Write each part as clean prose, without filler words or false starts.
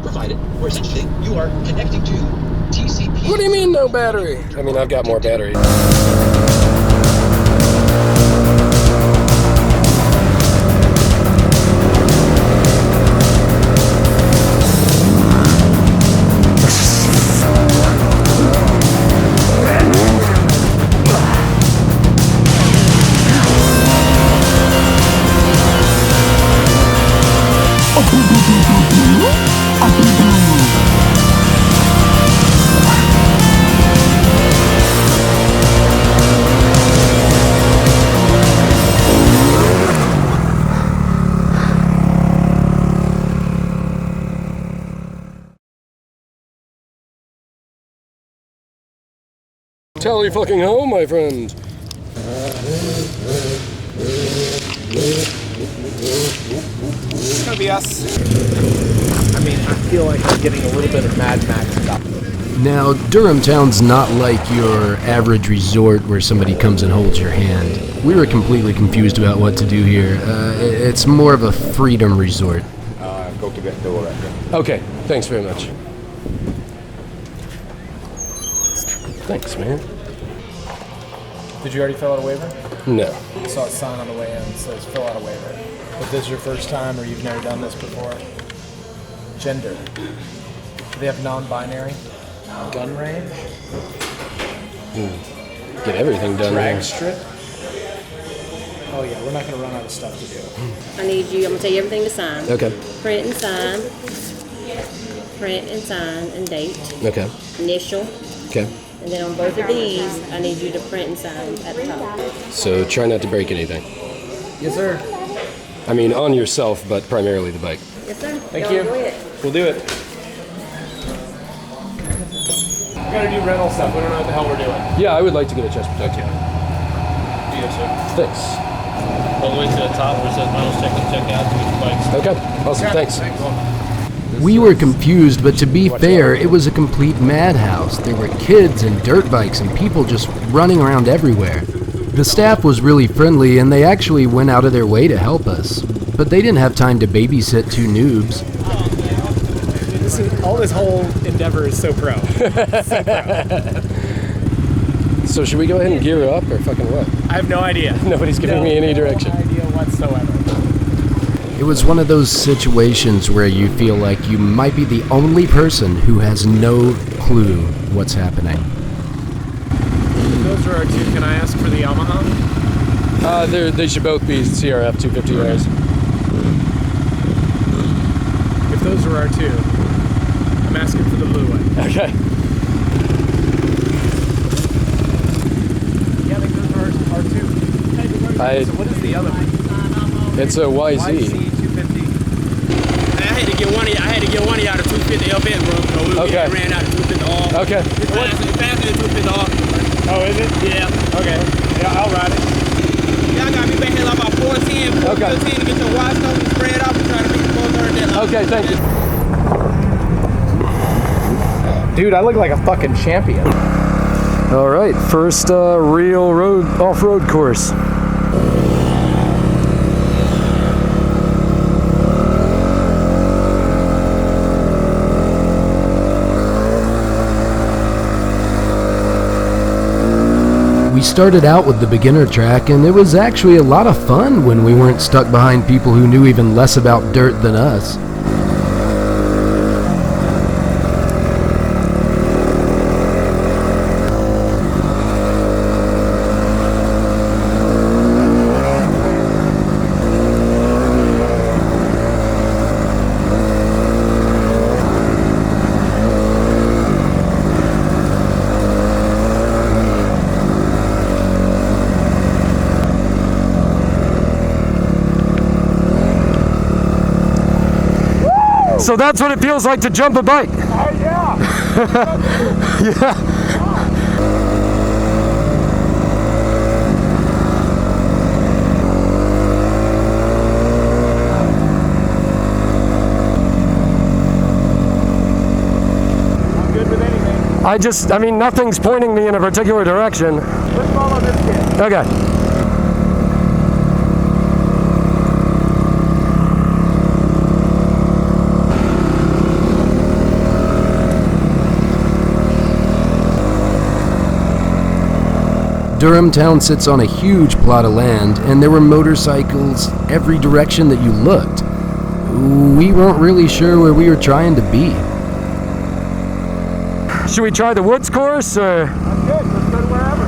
provided, where essentially you are connecting to TCP. What do you mean no battery? I mean, I've got more battery. Tally fucking home, my friend. It's gonna be us. I mean, I feel like I'm getting a little bit of Mad Max stuff. Now, Durhamtown's not like your average resort where somebody comes and holds your hand. We were completely confused about what to do here. It's more of a freedom resort. Go to that door right there. Okay, thanks very much. Thanks, man. Did you already fill out a waiver? No. I saw a sign on the way in that says fill out a waiver. If this is your first time or you've never done this before, gender. Do they have non-binary? Gun range? Get everything done. Drag there. strip? Oh yeah, we're not going to run out of stuff to do. I need you, I'm going to tell you everything to sign. Okay. Print and sign. Print and sign and date. Okay. Initial. Okay. And then on both of these, I need you to print and sign at the top. So try not to break anything. Yes, sir. I mean, on yourself, but primarily the bike. Yes, sir. Thank Y'all you. enjoy it. We'll do it. We gotta do rental stuff. We don't know what the hell we're doing. Yeah, I would like to get a chest protector. Yes, sir. Thanks. All the way to the top where it says Miles check and check out to get your bikes. Okay. Awesome. Thanks. We were confused, but to be fair, it was a complete madhouse. There were kids and dirt bikes and people just running around everywhere. The staff was really friendly and they actually went out of their way to help us. But they didn't have time to babysit two noobs. All this whole endeavor is so pro. So pro. So should we go ahead and gear up or fucking what? I have no idea. Nobody's giving me any direction. No idea whatsoever. It was one of those situations where you feel like you might be the only person who has no clue what's happening. If those are our two, can I ask for the Yamaha? They should both be CRF 250Rs. If those are our two, I'm asking for the blue one. Okay. Yeah, I think those are our two. So what is the other one? It's a YZ. YZ250. I had to get one of y'all the 250 LBS, bro. So we Okay. ran out of 250 all. Okay. It's faster than 250 all. Oh, is it? Yeah. Okay. Yeah, I'll ride it. Y'all got me back here like about 410, 415 Okay. to get your wide stuff and spread out and try to beat the 430 deadline. Okay, thank you. Dude, I look like a fucking champion. All right, first real road off-road course. We started out with the beginner track, and it was actually a lot of fun when we weren't stuck behind people who knew even less about dirt than us. So that's what it feels like to jump a bike. Yeah. Yeah. I'm good with anything. I mean, nothing's pointing me in a particular direction. Let's follow this kid. Okay. Durhamtown sits on a huge plot of land, and there were motorcycles every direction that you looked. We weren't really sure where we were trying to be. Should we try the woods course, or? I'm good. Let's go to wherever.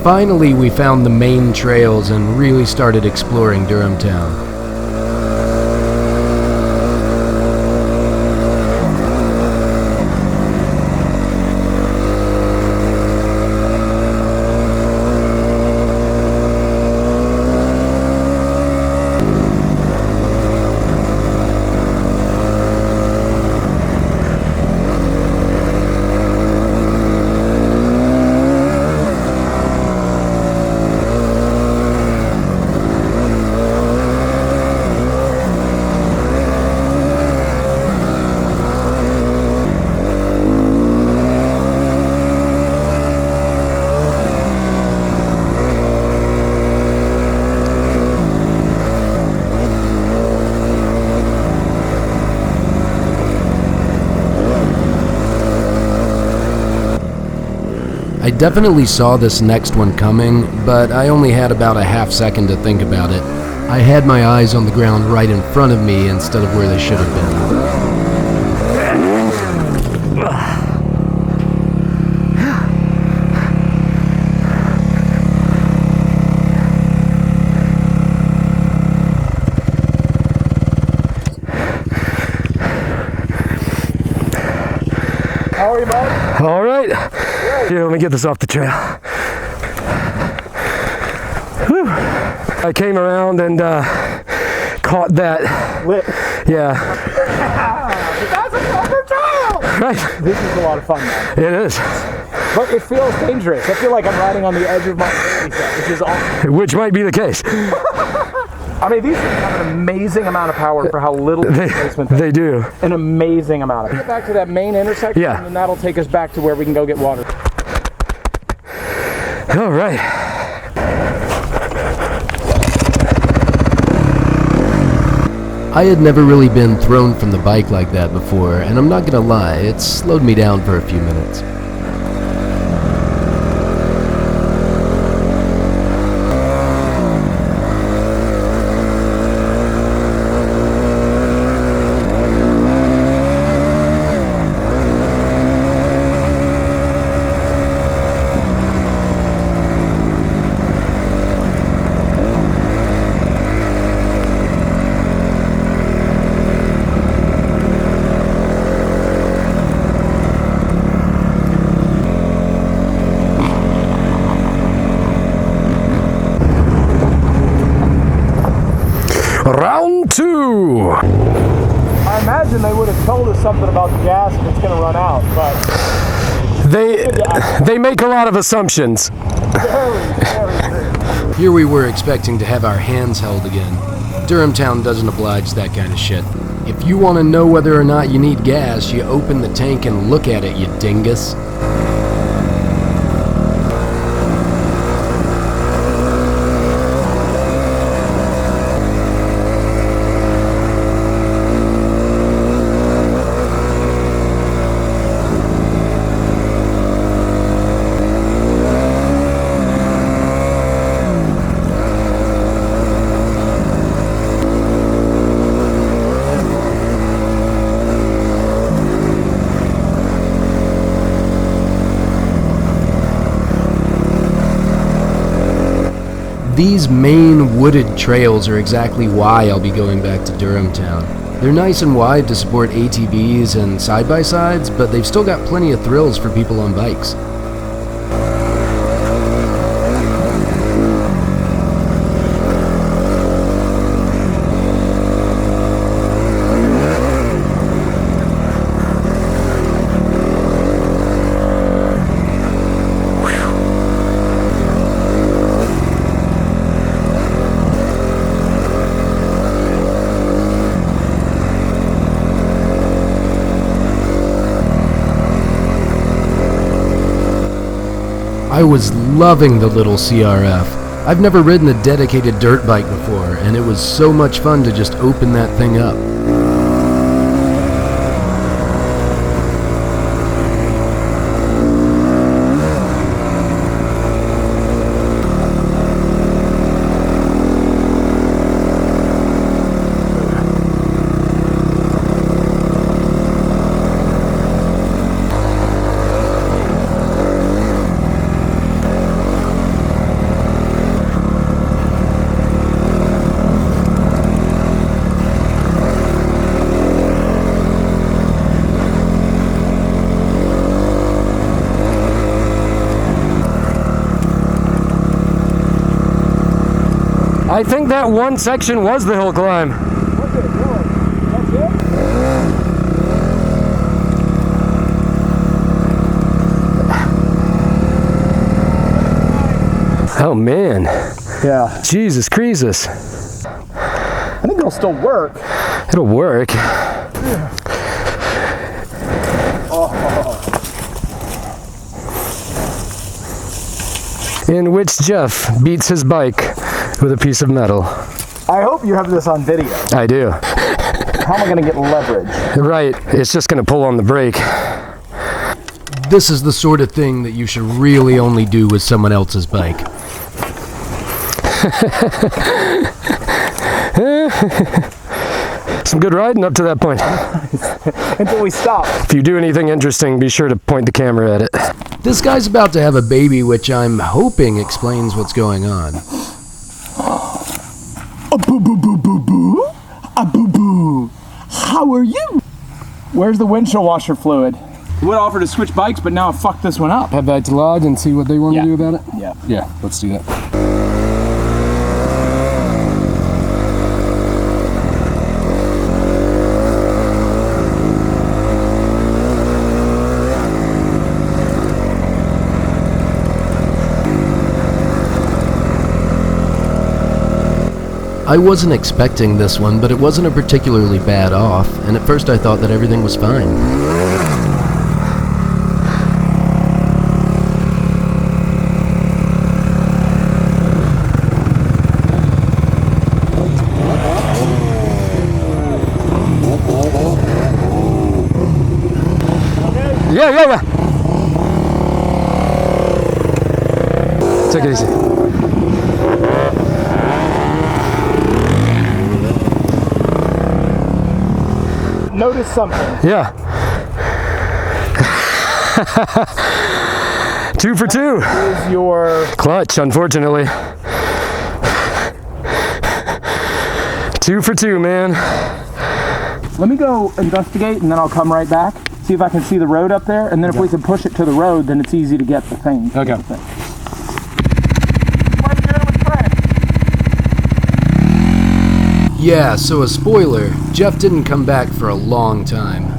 Finally, we found the main trails and really started exploring Durhamtown. I definitely saw this next one coming, but I only had about a half second to think about it. I had my eyes on the ground right in front of me instead of where they should have been. How are you, bud? All right. Here, let me get this off the trail. Whew. I came around and caught that. Lit. Yeah. That's a proper trail! Right. This is a lot of fun, man. It is. But it feels dangerous. I feel like I'm riding on the edge of my ability set, which is awesome. Which might be the case. I mean, these things have an amazing amount of power for how little displacement They do. An amazing amount of it. Get back to that main intersection, Yeah. and then that'll take us back to where we can go get water. All right. I had never really been thrown from the bike like that before, and I'm not gonna lie, it slowed me down for a few minutes. Round two. I imagine they would have told us something about the gas if it's going to run out, but They make a lot of assumptions. very true. Here we were expecting to have our hands held again. Durhamtown doesn't oblige that kind of shit. If you want to know whether or not you need gas, you open the tank and look at it, you dingus. These main wooded trails are exactly why I'll be going back to Durhamtown. They're nice and wide to support ATVs and side-by-sides, but they've still got plenty of thrills for people on bikes. I was loving the little CRF. I've never ridden a dedicated dirt bike before, and it was so much fun to just open that thing up. I think that one section was the hill climb. Oh man. Yeah. Jesus Croesus. I think it'll still work. It'll work. In which Jeff beats his bike with a piece of metal. I hope you have this on video. I do. How am I going to get leverage? Right, it's just going to pull on the brake. This is the sort of thing that you should really only do with someone else's bike. Some good riding up to that point. Until we stop. If you do anything interesting, be sure to point the camera at it. This guy's about to have a baby, which I'm hoping explains what's going on. Boo-boo-boo-boo-boo. Boo-boo. How are you? Where's the windshield washer fluid? We would offer to switch bikes, but now I fucked this one up. Head back to Lodge and see what they want to do about it? Yeah. Yeah, let's do that. I wasn't expecting this one, but it wasn't a particularly bad off, and at first I thought that everything was fine. Yeah. Take it easy. Notice something. Yeah. 2 for 2. Is your Clutch, unfortunately. 2 for 2, man. Let me go investigate and then I'll come right back. See if I can see the road up there, and then if we can push it to the road, then it's easy to get the thing. Okay. Yeah, so a spoiler, Jeff didn't come back for a long time.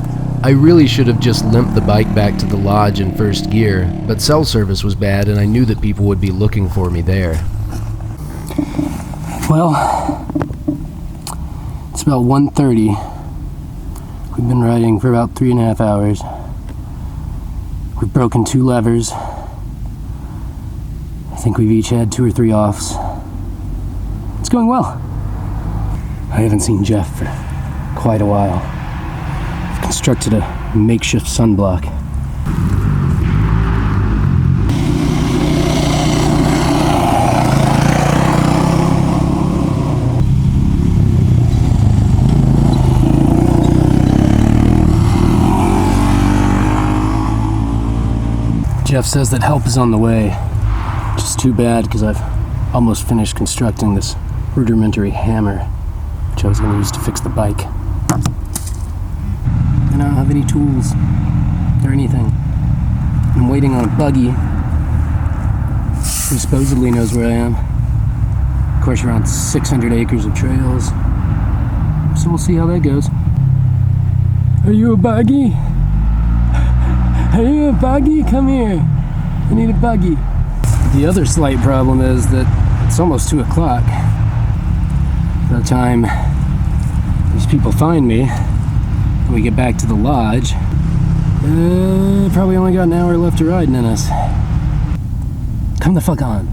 I really should have just limped the bike back to the lodge in first gear, but cell service was bad and I knew that people would be looking for me there. Well, it's about 1:30. We've been riding for about 3.5 hours. We've broken 2 levers. I think we've each had 2 or 3 offs. It's going well. I haven't seen Jeff for quite a while. I've constructed a makeshift sunblock. Jeff says that help is on the way. Just too bad because I've almost finished constructing this rudimentary hammer, which I was going to use to fix the bike. And I don't have any tools or anything. I'm waiting on a buggy who supposedly knows where I am. Of course, around 600 acres of trails. So we'll see how that goes. Are you a buggy? Are you a buggy? Come here. I need a buggy. The other slight problem is that it's almost 2 o'clock. By the time these people find me and we get back to the lodge, probably only got an hour left to ride in us. Come the fuck on.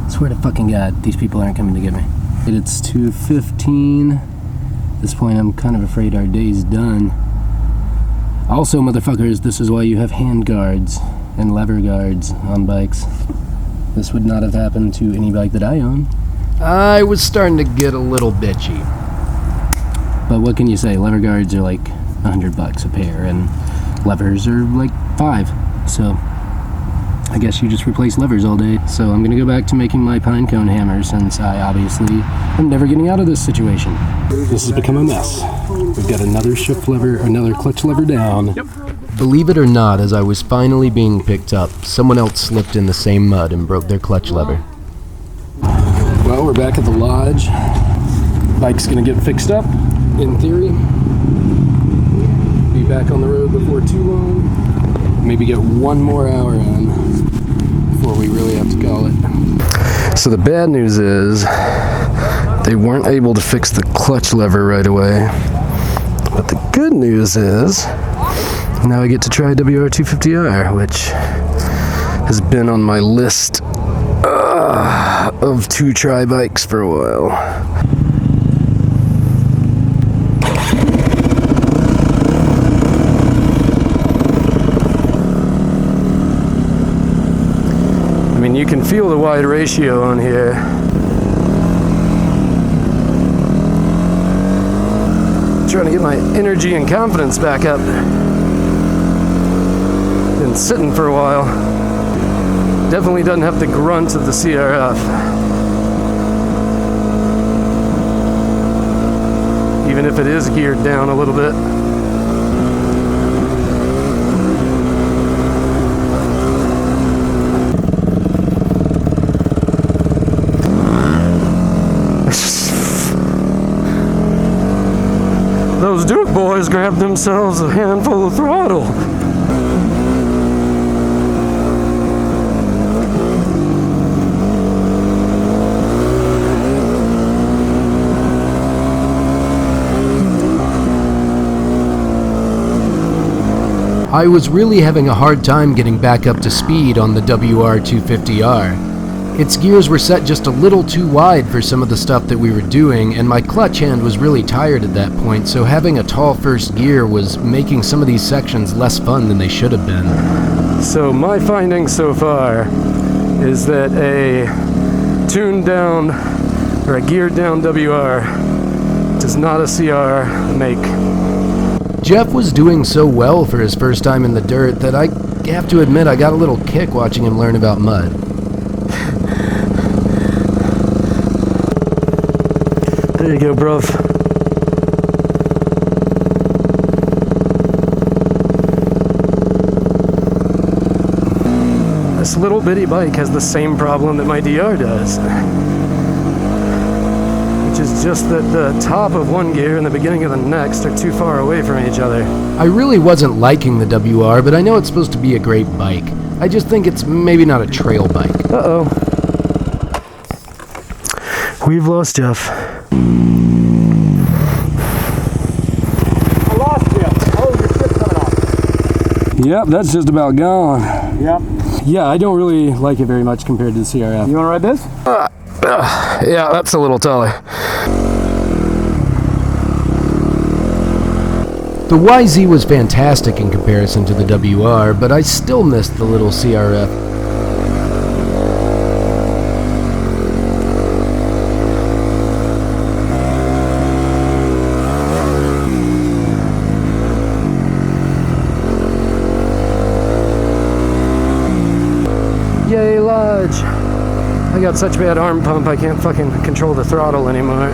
I swear to fucking God, these people aren't coming to get me. It's 2:15. At this point, I'm kind of afraid our day's done. Also, motherfuckers, this is why you have hand guards and lever guards on bikes. This would not have happened to any bike that I own. I was starting to get a little bitchy. But what can you say? Lever guards are like $100 a pair, and levers are like $5. So I guess you just replace levers all day. So I'm gonna go back to making my pine cone hammer, since I obviously am never getting out of this situation. This has become a mess. We've got another shift lever, another clutch lever down. Yep. Believe it or not, as I was finally being picked up, someone else slipped in the same mud and broke their clutch lever. Well, we're back at the lodge. Bike's gonna get fixed up, in theory. Be back on the road before too long. Maybe get one more hour in before we really have to call it. So the bad news is they weren't able to fix the clutch lever right away. But the good news is now I get to try WR250R, which has been on my list of to try bikes for a while. I mean, you can feel the wide ratio on here. Trying to get my energy and confidence back up. Been sitting for a while. Definitely doesn't have the grunt of the CRF. Even if it is geared down a little bit. Those Duke boys grabbed themselves a handful of throttle. I was really having a hard time getting back up to speed on the WR250R. Its gears were set just a little too wide for some of the stuff that we were doing, and my clutch hand was really tired at that point, so having a tall first gear was making some of these sections less fun than they should have been. So my findings so far is that a tuned down or a geared down WR does not a CR make. Jeff was doing so well for his first time in the dirt that I have to admit I got a little kick watching him learn about mud. There you go, bruv. This little bitty bike has the same problem that my DR does, which is just that the top of one gear and the beginning of the next are too far away from each other. I really wasn't liking the WR, but I know it's supposed to be a great bike. I just think it's maybe not a trail bike. Uh-oh. We've lost Jeff. I lost you. Oh, your shit's coming off. Yep, that's just about gone. Yep. Yeah, I don't really like it very much compared to the CRF. You want to ride this? Yeah, that's a little taller. The YZ was fantastic in comparison to the WR, but I still missed the little CRF. Yay, Lodge! I got such bad arm pump I can't fucking control the throttle anymore.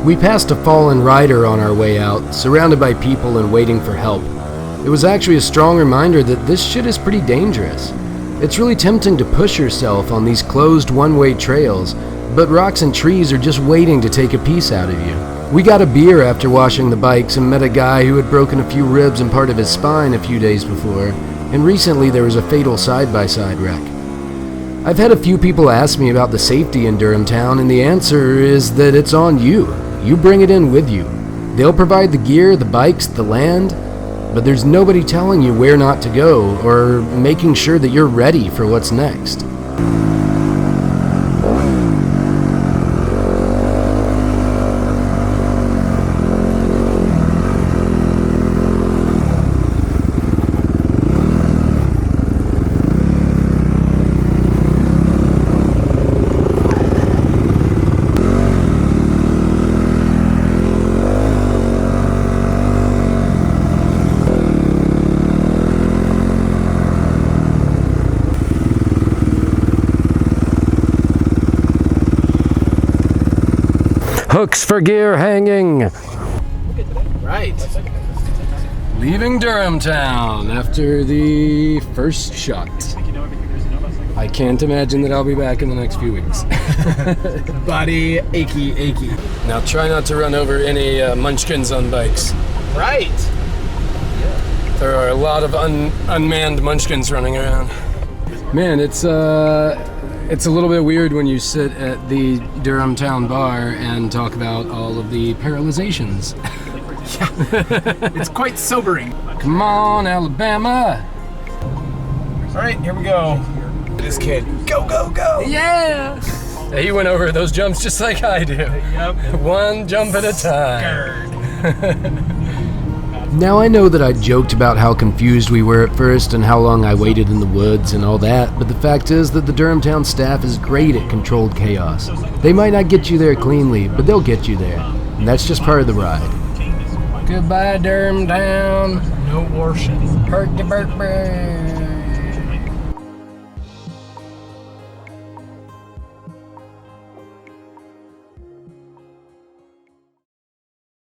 We passed a fallen rider on our way out, surrounded by people and waiting for help. It was actually a strong reminder that this shit is pretty dangerous. It's really tempting to push yourself on these closed one-way trails, but rocks and trees are just waiting to take a piece out of you. We got a beer after washing the bikes and met a guy who had broken a few ribs and part of his spine a few days before, and recently there was a fatal side-by-side wreck. I've had a few people ask me about the safety in Durhamtown, and the answer is that it's on you. You bring it in with you. They'll provide the gear, the bikes, the land, but there's nobody telling you where not to go or making sure that you're ready for what's next. hooks for gear hanging. Right. Leaving Durhamtown after the first shot. I can't imagine that I'll be back in the next few weeks. Body achy. Now try not to run over any munchkins on bikes. Right. There are a lot of unmanned munchkins running around. Man, it's a little bit weird when you sit at the Durhamtown bar and talk about all of the paralyzations. It's quite sobering. Come on, Alabama! All right, here we go. This kid. Go. Yeah! He went over those jumps just like I do. Yep. One jump at a time. Now I know that I joked about how confused we were at first and how long I waited in the woods and all that, but the fact is that the Durhamtown staff is great at controlled chaos. They might not get you there cleanly, but they'll get you there. And that's just part of the ride. Goodbye, Durhamtown. No worship. Hurt the bird.